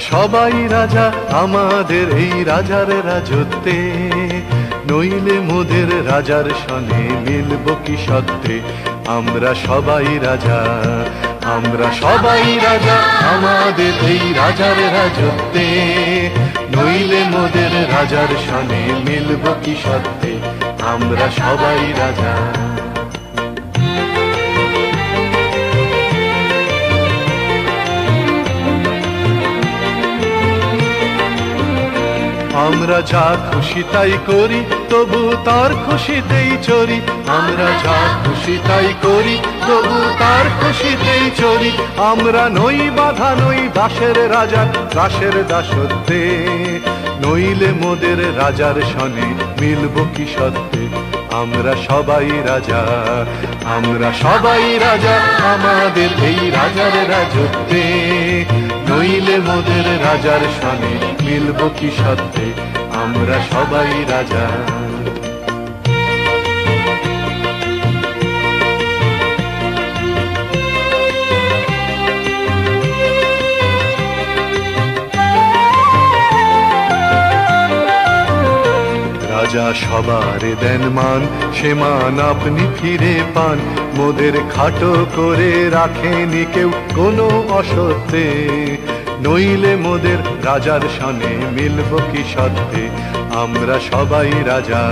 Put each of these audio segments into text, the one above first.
সবাই রাজা আমাদের এই রাজার রাজত্বে, নইলে মোদের রাজার সনে মিলব কি সত্ত্বে। আমরা সবাই রাজা, আমরা সবাই রাজা আমাদের এই রাজার রাজত্বে, নইলে মোদের রাজার সনে মিলব কি সত্ত্বে। আমরা সবাই রাজা। আমরা যা খুশি তাই করি, তবু তার খুশিতেই চরি। আমরা যা খুশি তাই করি, তবু তার খুশিতেই চরি। আমরা নই বাধা, নই দাসের রাজার দাসের দাসত্বে, নইলে মোদের রাজার সনে মিলব কি সত্ত্বে। আমরা সবাই রাজা, আমরা সবাই রাজা আমাদের এই রাজার রাজত্বে, নইলে মোদের রাজার সনে মিলব কি সত্ত্বে। আমরা সবাই রাজা। রাজা সবার দেন মান, সে মান আপনি ফিরে পান। মোদের খাটো করে রাখেনি কেউ কোনো অসত্যে, নইলে মোদের রাজার সনে মিলব কি সত্ত্বে। আমরা সবাই রাজা,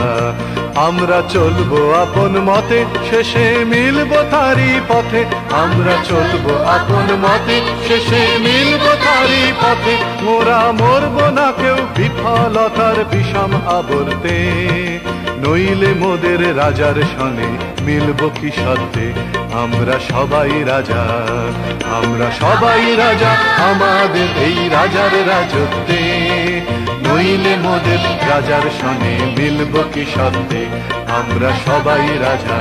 আমরা চলবো আপন মতে, শেষে মিলব তারই পথে। আমরা চলবো আপন মতে, শেষে মিলব তারই পথে। মোরা মরব না কেউ বিফলতার বিষম আবর্তে, নইলে মোদের রাজার সনে মিলব কি সত্ত্বে। আমরা সবাই রাজা, আমরা সবাই রাজা আমাদের এই রাজার রাজত্বে, নইলে মোদের রাজার সনে মিলব কি সত্ত্বে। আমরা সবাই রাজা।